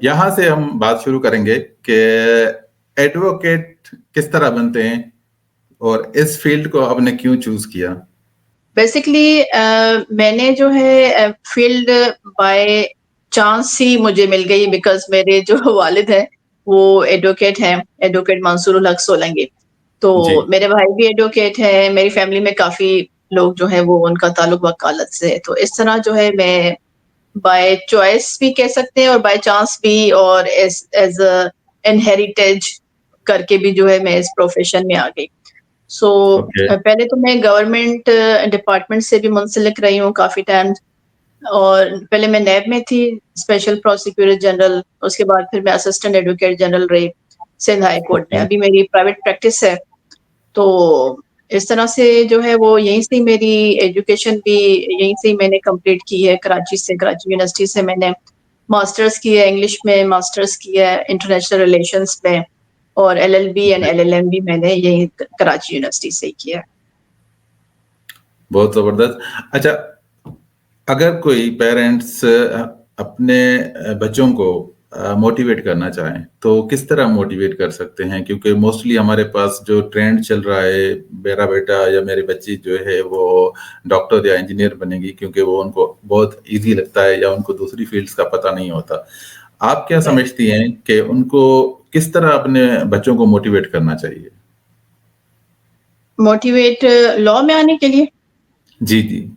यहाँ से हम बात शुरू करेंगे कि एडवोकेट किस तरह बनते हैं और इस फील्ड को आपने क्यों चूज किया? बेसिकली मैंने जो है फील्ड बाय चांस ही मुझे मिल गई, बिकॉज मेरे जो वालिद हैं वो एडवोकेट हैं, एडवोकेट मंसूर उल हक सोलंकी। तो जी। मेरे भाई भी एडवोकेट हैं, मेरी फैमिली में काफी लोग जो है वो उनका ताल्लुक वकालत से है। तो इस तरह जो है मैं बाय चॉइस भी कह सकते हैं और बाय चांस भी, और एज एज इनहेरिटेज करके भी जो है मैं इस प्रोफेशन में आ गई। So okay. पहले तो मैं गवर्नमेंट डिपार्टमेंट से भी मुंसलिक रही हूँ काफी टाइम। और पहले मैं नैब में थी, स्पेशल प्रोसिक्यूटर जनरल। उसके बाद फिर मैं असिस्टेंट एडवोकेट जनरल रही सिंध हाई कोर्ट में। ओके। अभी मेरी प्राइवेट प्रैक्टिस है। तो इस तरह से जो है वो यहीं से मेरी एजुकेशन भी यहीं से ही मैंने कंप्लीट की है, कराची से, कराची यूनिवर्सिटी से मैंने मास्टर्स की है, इंग्लिश में मास्टर्स किया है, इंटरनेशनल रिलेशंस में। और एलएलबी एंड एलएलएम भी मैंने यहीं कराची यूनिवर्सिटी से ही किया है। बहुत जबरदस्त। अच्छा, अगर कोई पेरेंट्स अपने बच्चों को मोटिवेट करना चाहें तो किस तरह मोटिवेट कर सकते हैं? क्योंकि मोस्टली हमारे पास जो ट्रेंड चल रहा है, मेरा बेटा या मेरी बच्ची जो है वो डॉक्टर या इंजीनियर बनेगी, क्योंकि वो उनको बहुत इजी लगता है या उनको दूसरी फील्ड्स का पता नहीं होता। आप क्या समझती हैं कि उनको किस तरह अपने बच्चों को मोटिवेट करना चाहिए? मोटिवेट लॉ में आने के लिए जी जी।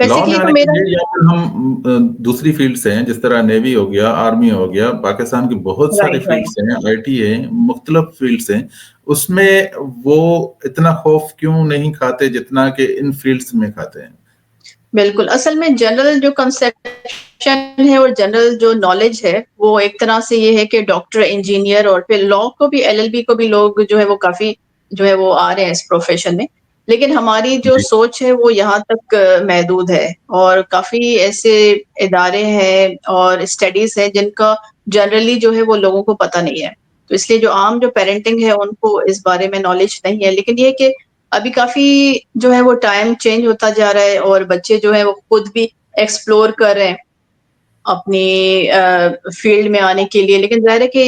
लॉ में बेसिकली तो आने के मेरा लिए या फिर हम दूसरी फील्ड्स हैं, जिस तरह नेवी हो गया, आर्मी हो गया, पाकिस्तान की बहुत सारी राइट राइट फील्ड्स हैं, आईटी है, मुख्तलिफ फील्ड्स हैं, उसमें वो इतना खौफ क्यों नहीं खाते जितना कि इन फील्ड्स में खाते हैं? बिल्कुल। असल में जनरल जो कंसेप्शन है और जनरल जो नॉलेज है वो एक तरह से ये है कि डॉक्टर, इंजीनियर और फिर लॉ को भी, एलएलबी को भी लोग जो है वो काफी जो है वो आ रहे हैं इस प्रोफेशन में। लेकिन हमारी जो जी सोच है वो यहाँ तक महदूद है। और काफी ऐसे इदारे हैं और स्टडीज हैं जिनका जनरली जो है वो लोगों को पता नहीं है। तो इसलिए जो आम जो पेरेंटिंग है उनको इस बारे में नॉलेज नहीं है। लेकिन ये कि अभी काफी जो है वो टाइम चेंज होता जा रहा है और बच्चे जो है वो खुद भी एक्सप्लोर कर रहे हैं अपनी फील्ड में आने के लिए। लेकिन ज़ाहिर है कि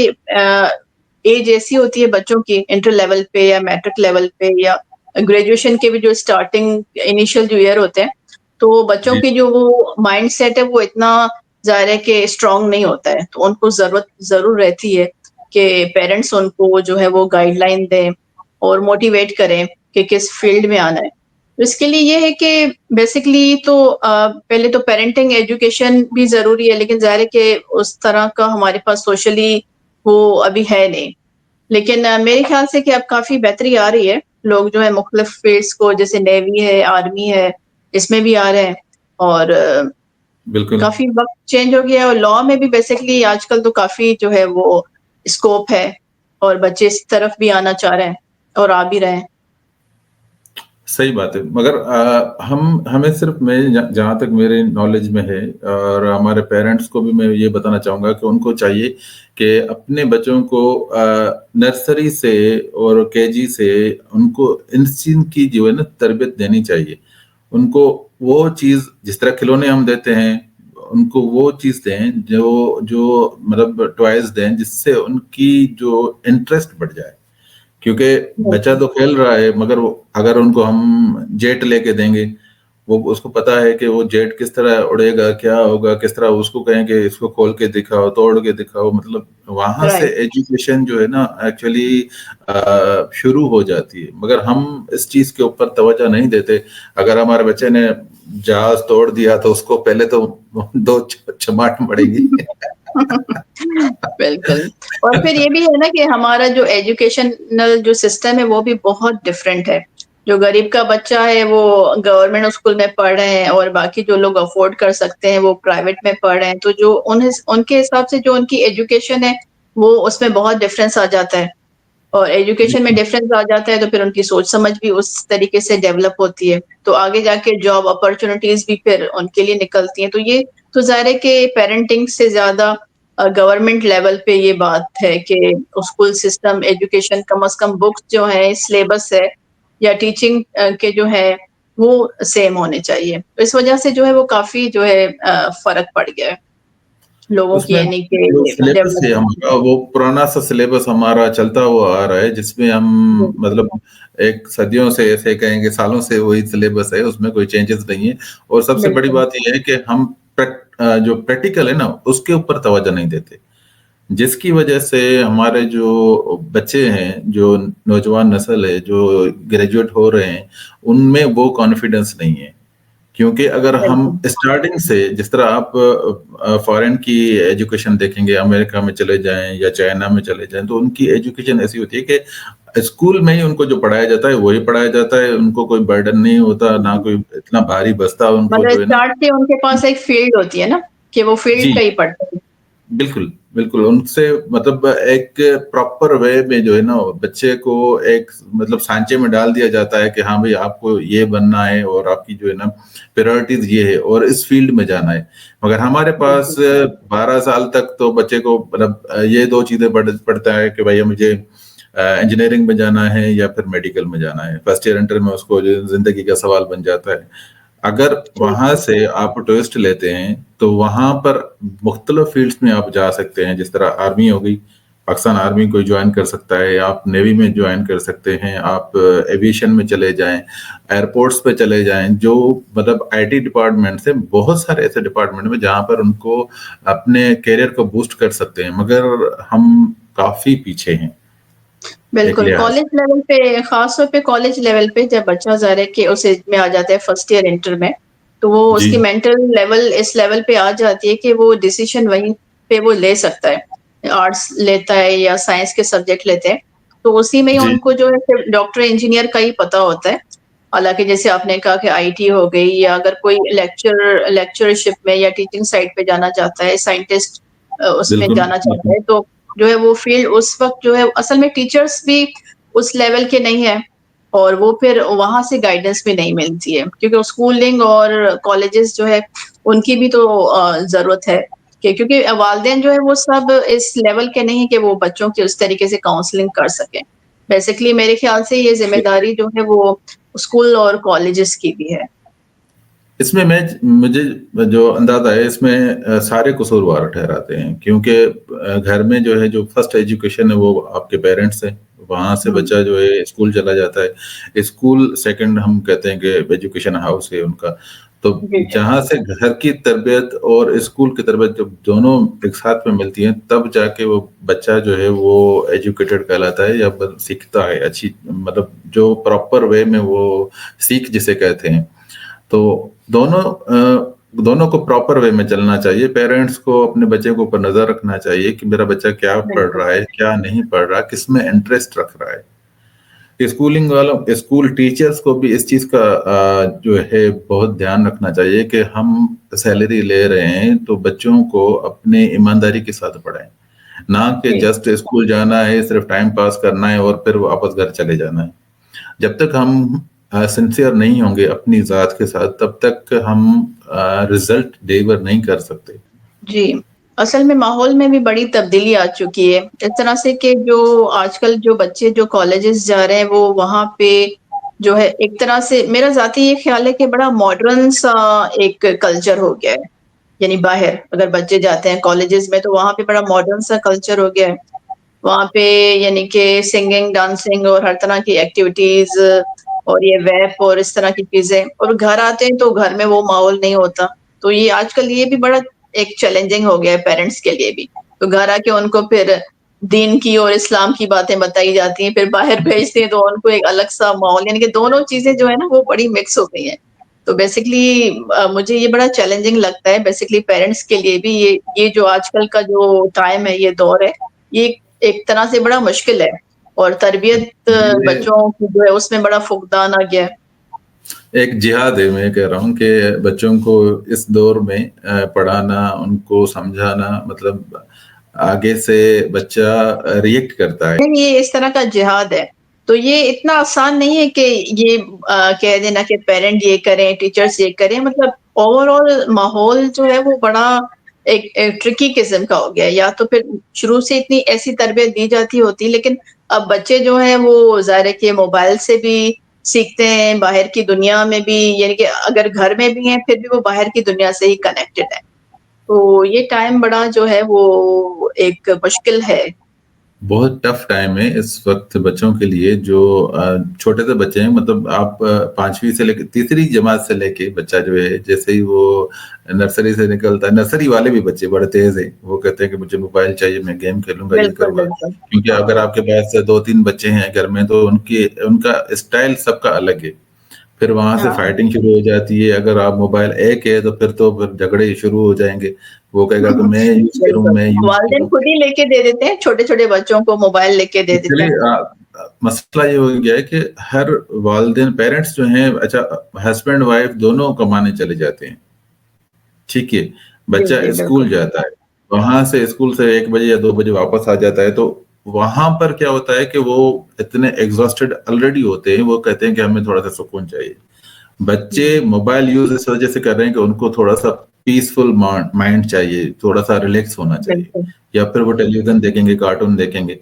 एज ऐसी होती है बच्चों की, इंटर लेवल पे या मैट्रिक लेवल पे या ग्रेजुएशन के भी जो स्टार्टिंग इनिशियल जो ईयर होते हैं, तो बच्चों जी। की जो वो माइंड सेट है वो इतना ज़ाहिर है कि स्ट्रांग नहीं होता है। तो उनको ज़रूरत ज़रूर रहती है कि पेरेंट्स उनको जो है वो गाइडलाइन दें और मोटिवेट करें कि किस फील्ड में आना है। तो इसके लिए ये है कि बेसिकली तो पहले तो पेरेंटिंग एजुकेशन भी ज़रूरी है, लेकिन ज़ाहिर है कि उस तरह का हमारे पास सोशली वो अभी है नहीं। लेकिन मेरे ख्याल से कि अब काफ़ी बेहतरी आ रही है। लोग जो है मुख्तलिफ फील्ड्स को, जैसे नेवी है, आर्मी है, इसमें भी आ रहे हैं। और बिल्कुल। काफ़ी वक़्त चेंज हो गया है और लॉ में भी बेसिकली आजकल तो काफ़ी जो है वो स्कोप है और बच्चे इस तरफ भी आना चाह रहे हैं और आ भी रहे हैं। सही बात है, मगर हम हमें सिर्फ मैं जहाँ तक मेरे नॉलेज में है, और हमारे पेरेंट्स को भी मैं ये बताना चाहूँगा कि उनको चाहिए कि अपने बच्चों को नर्सरी से और केजी से उनको इंस्टिंक्ट की जो है ना तरबियत देनी चाहिए। उनको वो चीज़, जिस तरह खिलौने हम देते हैं, उनको वो चीज़ दें जो जो मतलब टॉयज़ दें जिससे उनकी जो इंटरेस्ट बढ़ जाए। क्योंकि बच्चा बिल्कुल, तो खेल रहा है, मगर वो अगर उनको हम जेट लेके देंगे, वो उसको पता है कि वो जेट किस तरह उड़ेगा, क्या होगा, किस तरह उसको कहें कि इसको खोल के दिखाओ, तोड़ के दिखाओ, मतलब वहां से राइट। एजुकेशन जो है ना एक्चुअली शुरू हो जाती है। मगर हम इस चीज के ऊपर तवज्जो नहीं देते। अगर हमारे बच्चे ने जहाज तोड़ दिया तो उसको पहले तो दो चमाट पड़ेगी। बिल्कुल। और फिर ये भी है ना कि हमारा जो एजुकेशनल जो सिस्टम है वो भी बहुत डिफरेंट है। जो गरीब का बच्चा है वो गवर्नमेंट स्कूल में पढ़ रहे हैं और बाकी जो लोग अफोर्ड कर सकते हैं वो प्राइवेट में पढ़ रहे हैं। तो जो उनके हिसाब से जो उनकी एजुकेशन है वो उसमें बहुत डिफरेंस आ जाता है। और एजुकेशन में डिफरेंस आ जाता है तो फिर उनकी सोच समझ भी उस तरीके से डेवलप होती है। तो आगे जाके जॉब अपॉर्च्युनिटीज भी फिर उनके लिए निकलती हैं। तो ये तो ज़ाहिर है कि पेरेंटिंग से ज़्यादा गवर्नमेंट लेवल पे ये बात है कि स्कूल सिस्टम, एजुकेशन, कम से कम बुक्स जो है, सिलेबस है या टीचिंग के जो है वो सेम होने चाहिए। तो इस वजह से जो है वो काफ़ी जो है फ़र्क पड़ गया है। लोगों की उसमें यानी कि जो सिलेबस है डेवलपमेंट। हमारा, वो पुराना सा सिलेबस हमारा चलता हुआ आ रहा है, जिसमें हम हुँ, मतलब एक सदियों से, ऐसे कहेंगे सालों से वही सिलेबस है, उसमें कोई चेंजेस नहीं है। और सबसे बड़ी बिल्कुल, बात ये है कि हम जो प्रैक्टिकल है ना, उसके ऊपर तवज्जो नहीं देते। जिसकी वजह से हमारे जो बच्चे हैं, जो नौजवान नस्ल है, जो ग्रेजुएट हो रहे हैं, उनमें वो कॉन्फिडेंस नहीं है। क्योंकि अगर हम बिल्कुल। स्टार्टिंग से, जिस तरह आप फॉरेन की एजुकेशन देखेंगे, अमेरिका में चले जाएं या चाइना में चले जाएं, तो उनकी एजुकेशन ऐसी होती है कि स्कूल में ही उनको जो पढ़ाया जाता है वही पढ़ाया जाता है, उनको कोई बर्डन नहीं होता, ना हुँ। कोई इतना भारी बस्ता उनको मतलब जो है ना। स्टार्ट से उनके पास एक फ़ील्ड होती है ना, कि वो फ़ील्ड जी, का ही पढ़ते हैं। बिल्कुल, बिल्कुल, उनसे मतलब एक प्रॉपर वे में जो है ना, बच्चे को एक मतलब सांचे में डाल दिया जाता है कि हाँ भाई, आपको ये बनना है और आपकी जो है ना प्रायोरिटीज़ ये है और इस फ़ील्ड में जाना है। मगर हमारे पास बिल्कुल, 12 साल तक तो बच्चे को मतलब ये 2 चीज़ें पढ़ता है कि भैया मुझे इंजीनियरिंग में जाना है या फिर मेडिकल में जाना है। फर्स्ट ईयर इंटर में उसको जो ज़िंदगी का सवाल बन जाता है। अगर ठीक वहाँ है। से आप ट्विस्ट लेते हैं, तो वहाँ पर मुख्तलिफ फ़ील्ड्स में आप जा सकते हैं, जिस तरह आर्मी हो गई, पाकिस्तान आर्मी कोई जॉइन कर सकता है, आप नेवी में जॉइन कर सकते हैं, आप एविएशन में चले जाएँ, एयरपोर्ट्स पे चले जाएँ, जो मतलब आईटी डिपार्टमेंट से बहुत सारे ऐसे डिपार्टमेंट में जहाँ पर उनको अपने करियर को बूस्ट कर सकते हैं, मगर हम काफ़ी पीछे हैं, एक बिल्कुल, लिहाज कॉलेज से। लेवल पे ख़ास तौर पे कॉलेज लेवल पे जब बच्चा ज़ाहिर है कि उस एज में आ जाता है फर्स्ट ईयर इंटर में, तो वो जी, उसकी मेंटल लेवल इस लेवल पे आ जाती है कि वो डिसीज़न वहीं पे वो ले सकता है। आर्ट्स लेता है या साइंस के सब्जेक्ट लेते हैं, तो उसी में ही जी, उनको जो है फिर डॉक्टर, इंजीनियर का ही पता होता है। हालाँकि जैसे आपने कहा कि आईटी हो गई या अगर कोई लेक्चरशिप में या टीचिंग साइड पे जाना चाहता है, साइंटिस्ट उसमें बिल्कुल, जाना चाहता बिल्कुल। है, तो जो है वो फ़ील्ड उस वक़्त जो है असल में टीचर्स भी उस लेवल के नहीं हैं और वो फिर वहाँ से गाइडेंस भी नहीं मिलती है क्योंकि स्कूलिंग और कॉलेजेस जो है उनकी भी तो ज़रूरत है कि क्योंकि वालिदैन जो है वो सब इस लेवल के नहीं कि वो बच्चों की उस तरीके से काउंसलिंग कर सकें। बेसिकली मेरे ख़्याल से ये ज़िम्मेदारी जो है वो स्कूल और कॉलेजेस की भी है। इसमें मुझे जो अंदाज़ा है, इसमें सारे कसूरवार ठहराते हैं, क्योंकि घर में जो है जो फर्स्ट एजुकेशन है वो आपके पेरेंट्स हैं, वहाँ से हुँ, बच्चा जो है स्कूल चला जाता है। स्कूल सेकंड हम कहते हैं कि एजुकेशन हाउस है उनका। तो जी, जी। जहाँ से घर की तरबियत और स्कूल की तरबियत जब दोनों एक साथ में मिलती हैं, तब जाके वो बच्चा जो है वो एजुकेटेड कहलाता है या सीखता है अच्छी मतलब जो प्रॉपर वे में वो सीख जिसे कहते हैं। तो दोनों को प्रॉपर वे में चलना चाहिए। पेरेंट्स को अपने बच्चे के ऊपर नज़र रखना चाहिए कि मेरा बच्चा क्या पढ़ बिल्कुल, रहा है, क्या नहीं पढ़ रहा, किसमें इंटरेस्ट रख रहा है। स्कूल टीचर्स को भी इस चीज़ का जो है बहुत ध्यान रखना चाहिए कि हम सैलरी ले रहे हैं, तो बच्चों को अपने ईमानदारी के साथ पढ़ाएँ। ना कि जी। जस्ट स्कूल जाना है, सिर्फ टाइम पास करना है और फिर वापस घर चले जाना है। जब तक हम सिंसियर नहीं होंगे अपनी ज़ात के साथ, तब तक हम रिज़ल्ट डिलीवर नहीं कर सकते। जी, असल में माहौल में भी बड़ी तब्दीली आ चुकी है। इस तरह से कि जो आजकल जो बच्चे जो कॉलेजेस जा रहे हैं वो वहाँ पे जो है एक तरह से मेरा ज़ाती ये ख़्याल है कि बड़ा मॉडर्न सा एक कल्चर हो गया है। यानी बाहर अगर बच्चे जाते हैं कॉलेजेस में तो वहाँ पे बड़ा मॉडर्न सा कल्चर हो गया है। वहाँ पे यानी कि सिंगिंग, डांसिंग और हर तरह की एक्टिविटीज़ और ये रैप और इस तरह की चीज़ें और घर आते हैं तो घर में वो माहौल नहीं होता। तो ये आजकल ये भी बड़ा एक चैलेंजिंग हो गया है पेरेंट्स के लिए भी। तो घर आके उनको फिर दीन की और इस्लाम की बातें बताई जाती हैं, फिर बाहर भेजते हैं तो उनको एक अलग-सा माहौल यानी कि दोनों चीज़ें जो है ना वो बड़ी मिक्स हो गई हैं। तो बेसिकली मुझे ये बड़ा चैलेंजिंग लगता है बेसिकली पेरेंट्स के लिए भी ये जो आजकल का जो टाइम है, ये दौर है, ये एक तरह से बड़ा मुश्किल है और तरबियत ये बच्चों की जो है उसमें बड़ा फुकदान आ गया है। एक जिहाद है, मैं कह रहा हूँ कि बच्चों को इस दौर में पढ़ाना, उनको समझाना मतलब आगे से बच्चा रिएक्ट करता है। नहीं, ये इस तरह का जिहाद है। तो ये इतना आसान नहीं है कि ये कह देना कि पेरेंट ये करें, टीचर्स ये करें मतलब ओवरऑल माहौल जो है वो बड़ा एक ट्रिकी किस्म का हो गया है। या तो फिर शुरू से इतनी ऐसी तरबियत दी जाती होती लेकिन अब बच्चे जो हैं वो ज़ाहिर है कि मोबाइल से भी सीखते हैं, बाहर की दुनिया में भी यानी कि अगर घर में भी हैं फिर भी वो बाहर की दुनिया से ही कनेक्टेड हैं। तो ये टाइम बड़ा जो है वो एक मुश्किल है। बहुत टफ टाइम है इस वक़्त बच्चों के लिए जो छोटे से बच्चे हैं, मतलब आप 5वीं से लेके तीसरी जमात से लेके बच्चा जो है, जैसे ही वो नर्सरी से निकलता है, नर्सरी वाले भी बच्चे बड़े तेज़ हैं। वो कहते हैं कि मुझे मोबाइल चाहिए, मैं गेम खेलूँगा, ये बिल्कुल, करूँगा। बिल्कुल। क्योंकि अगर आपके पास 2-3 बच्चे हैं घर में, तो उनका स्टाइल सबका अलग है। फिर वहाँ से हाँ। फाइटिंग शुरू हो जाती है। अगर आप मोबाइल एक है, तो फिर झगड़े ही शुरू हो जाएँगे। वो कहेगा कि मैं यूज़ करूँ, बिल्कुल, मैं यूज़ वालिदैन करूँ। खुद ही लेके दे देते हैं, छोटे-छोटे बच्चों को मोबाइल लेके दे देते एक्चुअली हैं। मसला ये हो गया है कि हर वालिदैन पेरेंट्स जो हैं, अच्छा, हस्बैंड वाइफ दोनों कमाने चले जाते हैं, ठीक है? जी, बच्चा जी, स्कूल बिल्कुल। जाता है, वहाँ से स्कूल से 1 बजे या 2 बजे वापस आ जाता है, तो वहाँ पर क्या होता है कि वो इतने एग्ज़ॉस्टेड ऑलरेडी होते हैं, वो कहते हैं कि हमें थोड़ा-सा सुकून चाहिए। बच्चे हुँ, मोबाइल यूज़ इस वजह से कर रहे हैं कि उनको थोड़ा-सा पीसफुल माइंड चाहिए, थोड़ा-सा रिलैक्स होना चाहिए, बिल्कुल। या फिर वो टेलीविज़न देखेंगे, कार्टून देखेंगे।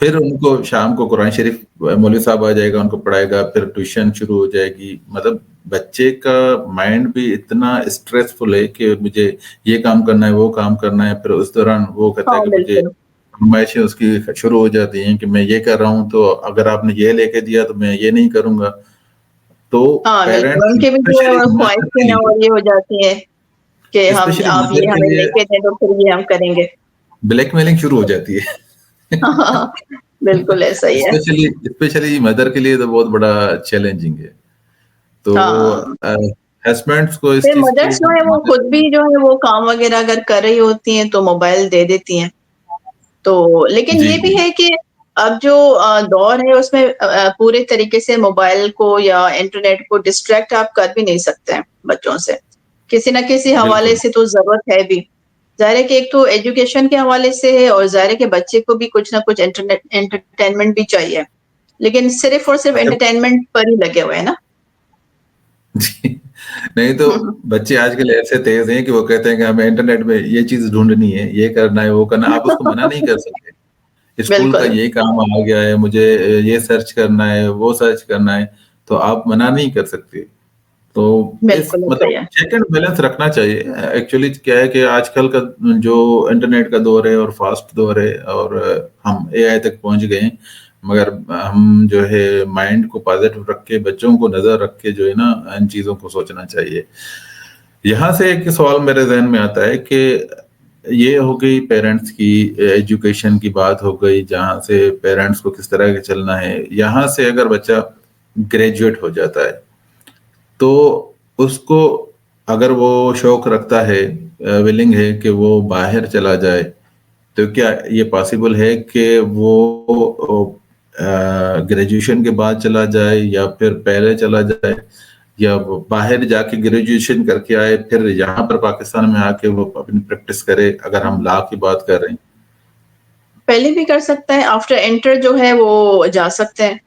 फिर उनको शाम को कुरान शरीफ मौलवी साहब आ जाएगा, उनको पढ़ाएगा, फिर ट्यूशन शुरू हो जाएगी। मतलब बच्चे का माइंड भी इतना स्ट्रेसफुल है कि मुझे ये काम करना है, वो काम करना है, फिर उस दौरान वो कहता है हाँ, कि मुझे बिल्कुल। फरमाइशें उसकी शुरू हो जाती हैं कि मैं ये कर रहा हूँ, तो अगर आपने ये लेके दिया तो मैं ये नहीं करूँगा। तो हाँ, बिल्कुल, पेरेंट्स उनके भी जो है स्पेशली वो मदर ख्वाहिशें के हैं लिए और ये हो जाती हैं कि हम स्पेशली आप ये मदर के हमें लिए लेके दें तो फिर ये हम करेंगे। ब्लैकमेलिंग शुरू हो जाती है। हाँ, हाँ, हाँ, बिल्कुल ऐसा ही है। स्पेशली स्पेशली मदर के लिए तो बहुत बड़ा चैलेंजिंग है। तो हाँ, अ, हस्बैंड्स को इस फिर चीज़ की मदर्स जो है वो मदद खुद भी जो है वो काम वगैरह अगर कर रही होती हैं तो मोबाइल दे देती हैं। तो लेकिन जी, ये भी जी। है कि अब जो दौर है उसमें पूरे तरीके से मोबाइल को या इंटरनेट को डिस्ट्रैक्ट आप कर भी नहीं सकते हैं बच्चों से। किसी न किसी हवाले बिल्कुल। से तो ज़रूरत है भी। ज़ाहिर है कि एक तो एजुकेशन के हवाले से है और ज़ाहिर है कि बच्चे को भी कुछ न कुछ एंटरटेनमेंट भी चाहिए। लेकिन सिर्फ़ और सिर्फ़ अच्छा। एंटरटेनमेंट पर ही लगे हुए हैं ना। जी, नहीं तो बच्चे आजकल ऐसे तेज़ हैं कि वो कहते हैं कि हमें इंटरनेट में ये चीज़ ढूँढनी है, ये करना है, वो करना है, आप उसको मना नहीं कर सकते। स्कूल का बिल्कुल, ये काम आ गया है, मुझे ये सर्च करना है, वो सर्च करना है, तो आप मना नहीं कर सकते। तो इस बिल्कुल ऐसा ही मतलब है। चेक एंड बैलेंस रखना चाहिए। एक्चुअली क्या है कि आजकल का जो इंटरनेट का दौर है और फ़ास्ट दौर है, और हम एआई तक पहुँच गए हैं, मगर हम जो है माइंड को पॉज़िटिव रख के, बच्चों को नज़र रख के जो है ना, इन चीज़ों को सोचना चाहिए। यहाँ से एक सवाल मेरे ज़हन में आता है कि ये हो गई पेरेंट्स की एजुकेशन की बात हो गई, जहाँ से पेरेंट्स को किस तरह के चलना है। यहाँ से अगर बच्चा ग्रेजुएट हो जाता है, तो उसको, अगर वो शौक रखता है, विलिंग है कि वो बाहर चला जाए, तो क्या ये पॉसिबल है कि वो ग्रेजुएशन के बाद चला जाए, या फिर पहले चला जाए, या वो बाहर जाके ग्रेजुएशन करके आए, फिर यहाँ पर पाकिस्तान में आके वो अपनी प्रैक्टिस करे, अगर हम लॉ की बात कर रहे हैं? पहले भी कर सकता है, आफ्टर इंटर जो है वो जा सकते हैं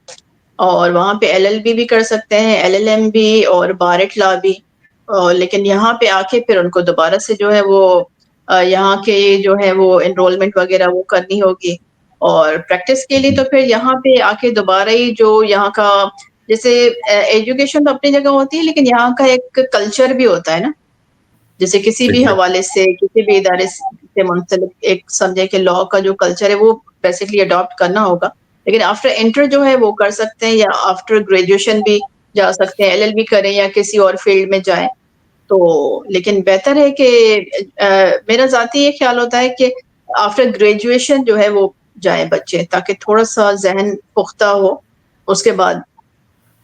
और वहाँ पे एलएलबी भी कर सकते हैं, एलएलएम भी और बार एट लॉ भी। लेकिन यहाँ पे आके फिर उनको दोबारा से जो है वो यहाँ के जो है वो एनरोलमेंट वगैरह वो करनी होगी और प्रैक्टिस के लिए तो फिर यहाँ पे आके दोबारा ही जो यहाँ का जैसे एजुकेशन तो अपनी जगह होती है लेकिन यहाँ का एक कल्चर भी होता है ना। जैसे किसी भी एग्ज़ैक्टली। हवाले से, किसी भी इदारे से मुंसलिक एक समझे कि लॉ का जो कल्चर है वो बेसिकली अडॉप्ट करना होगा। लेकिन आफ्टर इंटर जो है वो कर सकते हैं या आफ्टर ग्रेजुएशन भी जा सकते हैं, एलएलबी करें या किसी और फील्ड में जाएँ। तो लेकिन बेहतर है कि मेरा ज़ाती ये ख़्याल होता है कि आफ्टर ग्रेजुएशन जो है वो जाएँ बच्चे ताकि थोड़ा-सा ज़हन पुख्ता हो, उसके बाद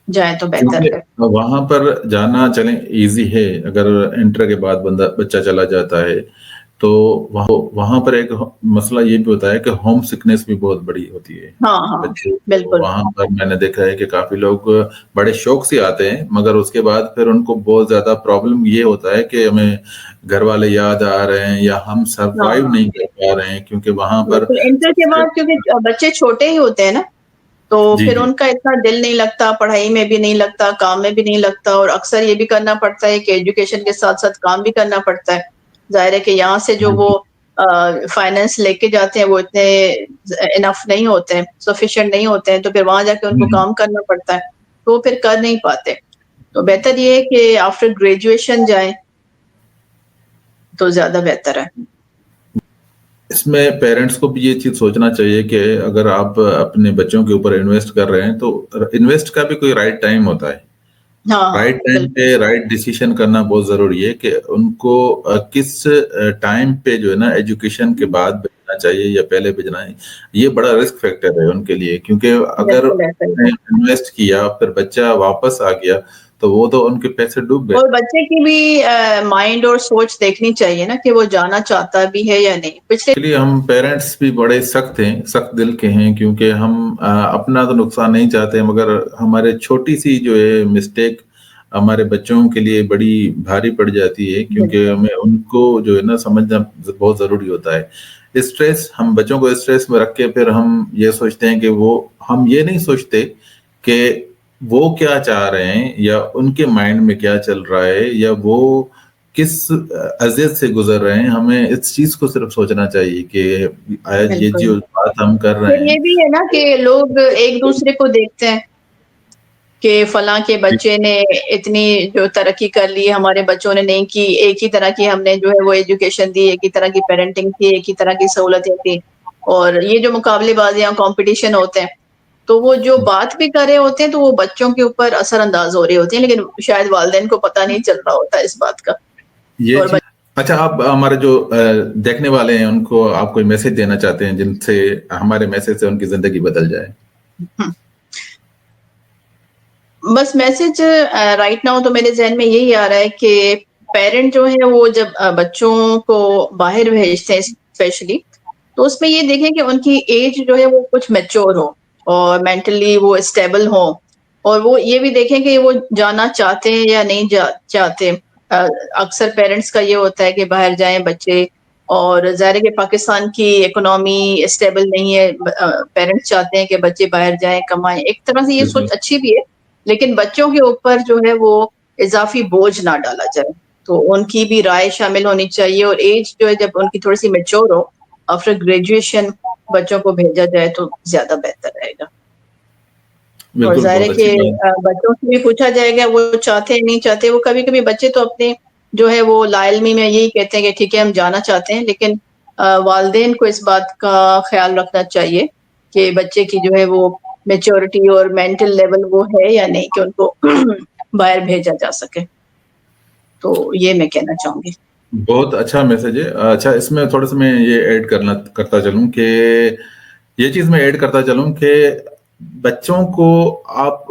जाएँ तो बेहतर क्योंकि है। वहाँ पर जाना चलें ईज़ी है, अगर इंटर के बाद बच्चा चला जाता है, तो वहाँ वहाँ पर एक मसला ये भी होता है कि होम सिकनेस भी बहुत बड़ी होती है। हाँ, हाँ, बच्चे को बिल्कुल। वहाँ पर मैंने देखा है कि काफ़ी लोग बड़े शौक से आते हैं, मगर उसके बाद फिर उनको बहुत ज़्यादा प्रॉब्लम ये होता है कि हमें घरवाले याद आ रहे हैं, या हम सर्वाइव हाँ। नहीं कर पा रहे हैं, क्योंकि वहाँ पर बिल्कुल, इंटर के सबसे बाद क्योंकि बच्चे छोटे ही होते हैं ना, तो जी, फिर जी। उनका इतना दिल नहीं लगता, पढ़ाई में भी नहीं लगता, काम में भी नहीं लगता और अक्सर ये भी करना पड़ता है कि एजुकेशन के साथ-साथ काम भी करना पड़ता है। ज़ाहिर है कि यहाँ से जो वो बिल्कुल। फाइनेंस लेके जाते हैं वो इतने इनफ नहीं होते हैं, सफिशिएंट नहीं होते हैं, तो फिर वहाँ जाके उनको हुँ। काम करना पड़ता है, तो वो फिर कर नहीं पाते। तो बेहतर ये है कि आफ्टर ग्रेजुएशन जाएँ, तो ज़्यादा बेहतर है। इसमें पेरेंट्स को भी ये चीज़ सोचना चाहिए कि अगर आप अपने बच्चों के ऊपर इन्वेस्ट कर रहे हैं, तो इन्वेस्ट का भी कोई राइट टाइम होता है। हाँ, राइट टाइम बिल्कुल। पे राइट डिसीजन करना बहुत ज़रूरी है कि उनको किस टाइम पे जो है ना एजुकेशन के बाद भेजना चाहिए या पहले भेजना है। ये बड़ा रिस्क फैक्टर है उनके लिए, क्योंकि अगर बिल्कुल ऐसा ही है। इन्वेस्ट किया फिर बच्चा वापस आ गया तो वो तो उनके पैसे डूब गए। और बच्चे की भी माइंड और सोच देखनी चाहिए ना कि वो जाना चाहता भी है या नहीं। पिछले इसलिए हम पेरेंट्स भी बड़े सख्त हैं, सख्त दिल के हैं, क्योंकि हम अपना तो नुकसान नहीं चाहते, मगर हमारे छोटी सी जो है मिस्टेक हमारे बच्चों के लिए बड़ी भारी पड़ जाती है, क्योंकि बिल्कुल, हमें उनको जो है ना समझना बहुत ज़रूरी होता है। स्ट्रेस, हम बच्चों को स्ट्रेस में रख के फिर हम ये सोचते हैं कि हम ये नहीं सोचते कि वो क्या चाह रहे हैं या उनके माइंड में क्या चल रहा है या वो किस अज़ियत से गुज़र रहे हैं। हमें इस चीज़ को सिर्फ़ सोचना चाहिए कि आज ये बिल्कुल। जो बात हम कर रहे फिर हैं। ये भी है ना कि लोग एक-दूसरे को देखते हैं कि फलाँ के जी, बच्चे ने इतनी जो तरक्की कर ली, हमारे बच्चों ने नहीं की। एक ही तरह की हमने जो है वो एजुकेशन दी, एक ही तरह की पेरेंटिंग थी, एक ही तरह की सहूलतें थी। और ये जो मुकाबलेबाज़ियाँ, कॉम्पिटिशन होते हैं, तो वो जो बात भी कर रहे होते हैं, तो वो बच्चों के ऊपर असर अंदाज़ हो रही होती हैं, लेकिन शायद वालिदैन को पता नहीं चल रहा होता इस बात का। ये और चीज़। अच्छा, आप हमारे जो देखने वाले हैं उनको आप कोई मैसेज देना चाहते हैं जिनसे हमारे मैसेज से उनकी ज़िंदगी बदल जाए? हुँ। बस मैसेज राइट नाउ तो मेरे ज़हन में यही आ रहा है कि पेरेंट जो है वो जब बच्चों को बाहर भेजते हैं स्पेशली, तो उसमें ये देखें कि उनकी एज जो है वो कुछ मैच्योर हो और मेंटली वो स्टेबल हो, और वो ये भी देखें कि वो जाना चाहते हैं या नहीं चाहते। अ, अक्सर पेरेंट्स का ये होता है कि बाहर जाएँ बच्चे, और ज़ाहिर है कि पाकिस्तान की इकोनॉमी स्टेबल नहीं है। पेरेंट्स चाहते हैं कि बच्चे बाहर जाएँ, कमाएँ। एक तरह से ये बिल्कुल। सोच अच्छी भी है, लेकिन बच्चों के ऊपर जो है वो इज़ाफ़ी बोझ ना डाला जाए। तो उनकी भी राय शामिल होनी चाहिए, और एज जो है जब उनकी थोड़ी-सी मैच्योर हो, आफ्टर ग्रेजुएशन बच्चों को भेजा जाए तो ज़्यादा बेहतर रहेगा। और बिल्कुल, ज़ाहिर है बहुत कि अच्छी बात। बच्चों से भी पूछा जाएगा वो चाहते हैं, नहीं चाहते। वो कभी-कभी बच्चे तो अपने जो है वो लाइल्मी में यही कहते हैं कि ठीक है हम जाना चाहते हैं, लेकिन वालिदैन को इस बात का ख़्याल रखना चाहिए कि बच्चे की जो है वो मैच्योरिटी और मेंटल लेवल वो है या नहीं कि उनको बाहर भेजा जा सके। तो ये मैं कहना चाहूँगी। बहुत अच्छा मैसेज है। अच्छा, इसमें थोड़ा-सा मैं ये ऐड करता चलूँ कि ये चीज़ मैं ऐड करता चलूँ कि बच्चों को आप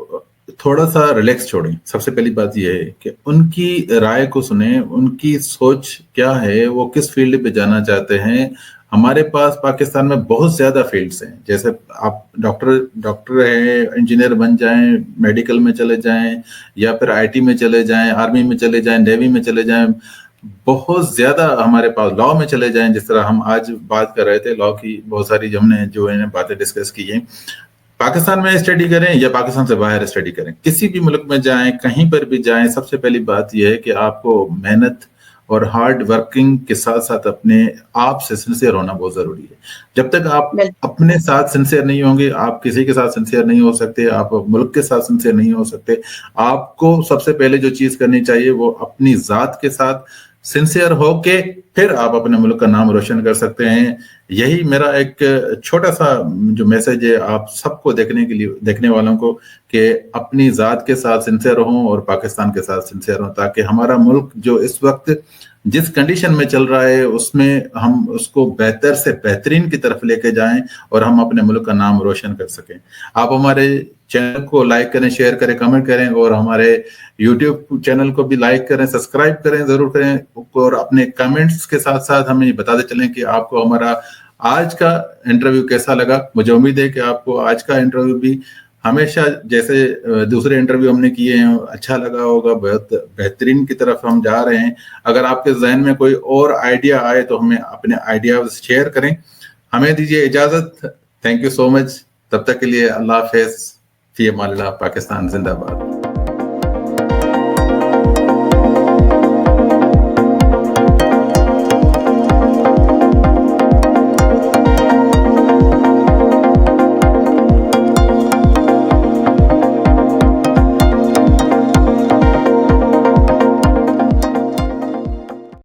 थोड़ा-सा रिलैक्स छोड़ें। सबसे पहली बात ये है कि उनकी राय को सुनें, उनकी सोच क्या है, वो किस फ़ील्ड पे जाना चाहते हैं। हमारे पास पाकिस्तान में बहुत ज़्यादा फ़ील्ड्स हैं। जैसे आप डॉक्टर डॉक्टर हैं, इंजीनियर बन जाएँ, मेडिकल में चले जाएँ या फिर आईटी में चले जाएँ, आर्मी में चले जाएँ, नेवी में चले जाएँ। बहुत ज़्यादा हमारे पास लॉ में चले जाएँ, जिस तरह हम आज बात कर रहे थे लॉ की, बहुत सारी हमने जो है बातें डिस्कस की हैं। पाकिस्तान में स्टडी करें या पाकिस्तान से बाहर स्टडी करें, किसी भी मुल्क में जाएँ, कहीं पर भी जाएँ, सबसे पहली बात ये है कि आपको मेहनत और हार्ड वर्किंग के साथ-साथ अपने आप से सिंसियर होना बहुत ज़रूरी है। जब तक आप बिल अपने साथ सिंसियर नहीं होंगे, आप किसी के साथ सिंसियर नहीं हो सकते, आप मुल्क के साथ सिंसियर नहीं हो सकते। आपको सबसे पहले जो चीज़ करनी चाहिए वो अपनी ज़ात के साथ सिंसियर होके फिर आप अपने मुल्क का नाम रोशन कर सकते हैं। यही मेरा एक छोटा-सा जो मैसेज है आप सबको देखने वालों को, कि अपनी ज़ात के साथ सिंसियर हों और पाकिस्तान के साथ सिंसियर हों, ताकि हमारा मुल्क जो इस वक़्त जिस कंडीशन में चल रहा है उसमें हम उसको बेहतर से बेहतरीन की तरफ लेके जाएँ और हम अपने मुल्क का नाम रोशन कर सकें। आप हमारे चैनल को लाइक करें, शेयर करें, कमेंट करें और हमारे यूट्यूब चैनल को भी लाइक करें, सब्सक्राइब करें, ज़रूर करें, और अपने कमेंट्स के साथ-साथ हमें बताते चलें कि आपको हमारा आज का इंटरव्यू कैसा लगा। मुझे उम्मीद है कि आपको आज का इंटरव्यू भी हमेशा जैसे दूसरे इंटरव्यू हमने किए हैं अच्छा लगा होगा, बहुत बेहतरीन की तरफ हम जा रहे हैं। अगर आपके ज़हन में कोई और आइडिया आए तो हमें अपने आइडियाज़ शेयर करें। हमें दीजिए इजाज़त। Thank you so much. तब तक के लिए अल्लाह हाफ़िज़। फ़ी अमानिल्लाह। पाकिस्तान ज़िंदाबाद।